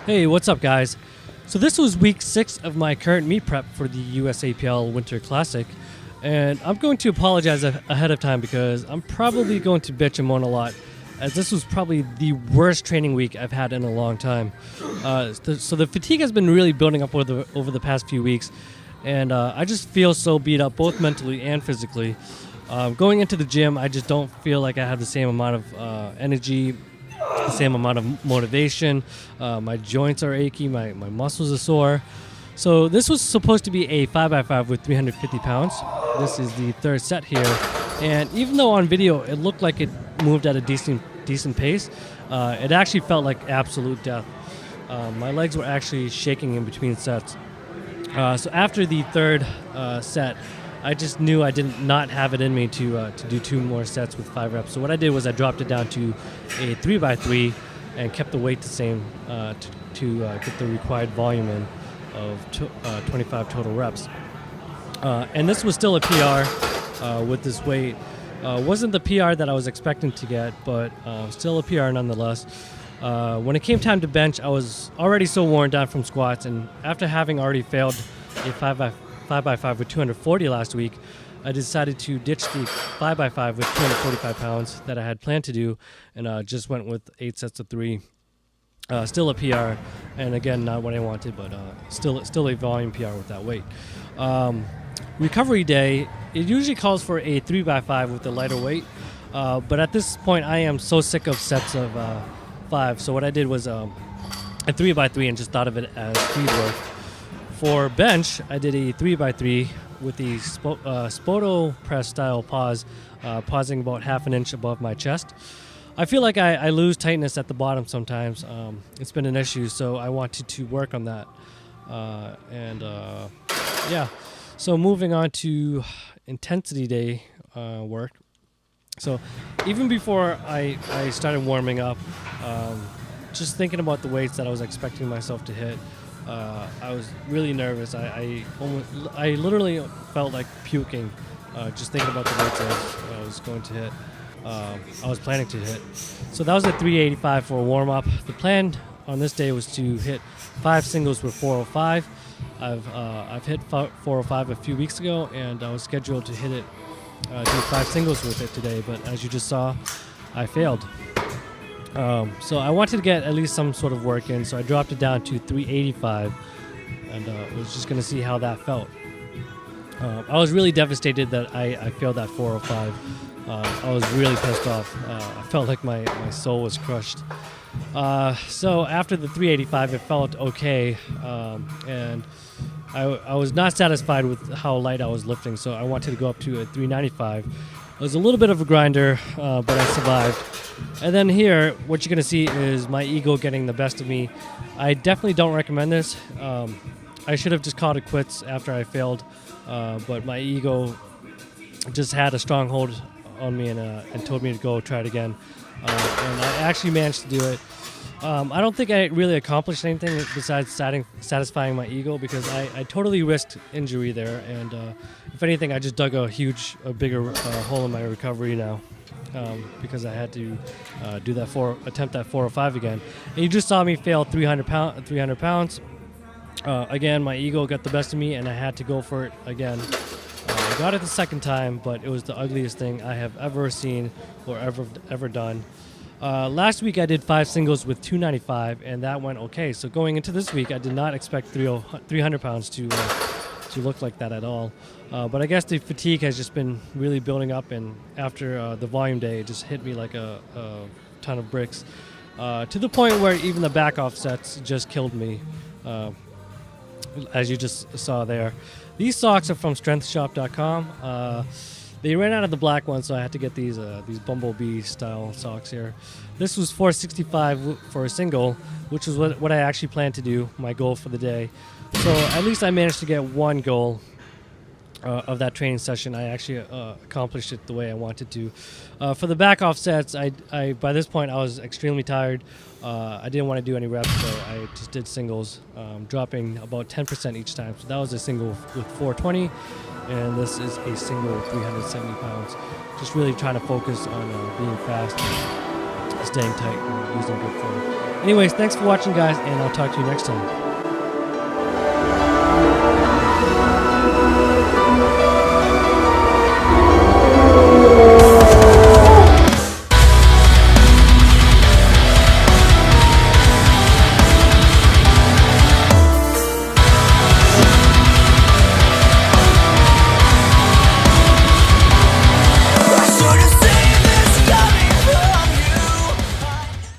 Hey, what's up, guys? So this was week 6 of my current meet prep for the USAPL Winter Classic, and I'm going to apologize ahead of time because I'm probably going to bitch and moan a lot, as this was probably the worst training week I've had in a long time. So the fatigue has been really building up over the past few weeks, and I just feel so beat up, both mentally and physically. Going into the gym, I just don't feel like I have the same amount of energy, the same amount of motivation. My joints are achy, my muscles are sore. So this was supposed to be a 5x5 with 350 pounds. This is the third set here, and even though on video it looked like it moved at a decent pace, it actually felt like absolute death. My legs were actually shaking in between sets. So after the third set, I just knew I did not have it in me to do 2 more sets with 5 reps. So what I did was I dropped it down to a 3x3 and kept the weight the same to get the required volume in of 25 total reps. And this was still a PR with this weight. Wasn't the PR that I was expecting to get, but still a PR nonetheless. When it came time to bench, I was already so worn down from squats, and after having already failed a 5x5 with 240 last week, I decided to ditch the 5x5 with 245 pounds that I had planned to do, and just went with 8 sets of 3. Still a PR, and again, not what I wanted, but still a volume PR with that weight. Recovery day, it usually calls for a 3x5 with a lighter weight, but at this point, I am so sick of sets of 5, so what I did was a 3x3 and just thought of it as speed work. For bench, I did a 3x3 with the Spoto press style pause, pausing about half an inch above my chest. I feel like I lose tightness at the bottom sometimes. It's been an issue, so I wanted to work on that. Yeah. So moving on to intensity day work. So even before I started warming up, just thinking about the weights that I was expecting myself to hit, I was really nervous. I literally felt like puking just thinking about the weights I was going to hit. I was planning to hit. So that was a 385 for a warm-up. The plan on this day was to hit 5 singles with 405. I've hit 405 a few weeks ago, and I was scheduled to hit it, do 5 singles with it today, but as you just saw, I failed. So I wanted to get at least some sort of work in, so I dropped it down to 385, and was just going to see how that felt. I was really devastated that I failed that 405. I was really pissed off. I felt like my soul was crushed. So after the 385, it felt okay, and I was not satisfied with how light I was lifting, so I wanted to go up to a 395. It was a little bit of a grinder, but I survived. And then here, what you're going to see is my ego getting the best of me. I definitely don't recommend this. I should have just called it quits after I failed, but my ego just had a strong hold on me and told me to go try it again. And I actually managed to do it. I don't think I really accomplished anything besides satisfying my ego, because I totally risked injury there, and if anything, I just dug a bigger hole in my recovery now, because I had to attempt that 405 again. And you just saw me fail 300 pounds. Again, my ego got the best of me, and I had to go for it again. I got it the second time, but it was the ugliest thing I have ever seen or ever done. Last week I did 5 singles with 295, and that went okay. So going into this week, I did not expect 300 pounds to look like that at all. But I guess the fatigue has just been really building up, and after the volume day, it just hit me like a ton of bricks, to the point where even the back off sets just killed me, as you just saw there. These socks are from strengthshop.com. They ran out of the black one, so I had to get these bumblebee style socks here. This was $465 for a single, which was what I actually planned to do, my goal for the day. So at least I managed to get one goal of that training session. I actually accomplished it the way I wanted to. For the back off sets, I by this point I was extremely tired. I didn't want to do any reps, so I just did singles, dropping about 10% each time. So that was a single with 420, and this is a single with 370 pounds. Just really trying to focus on being fast. staying tight and using good form. Anyways, thanks for watching, guys, and I'll talk to you next time.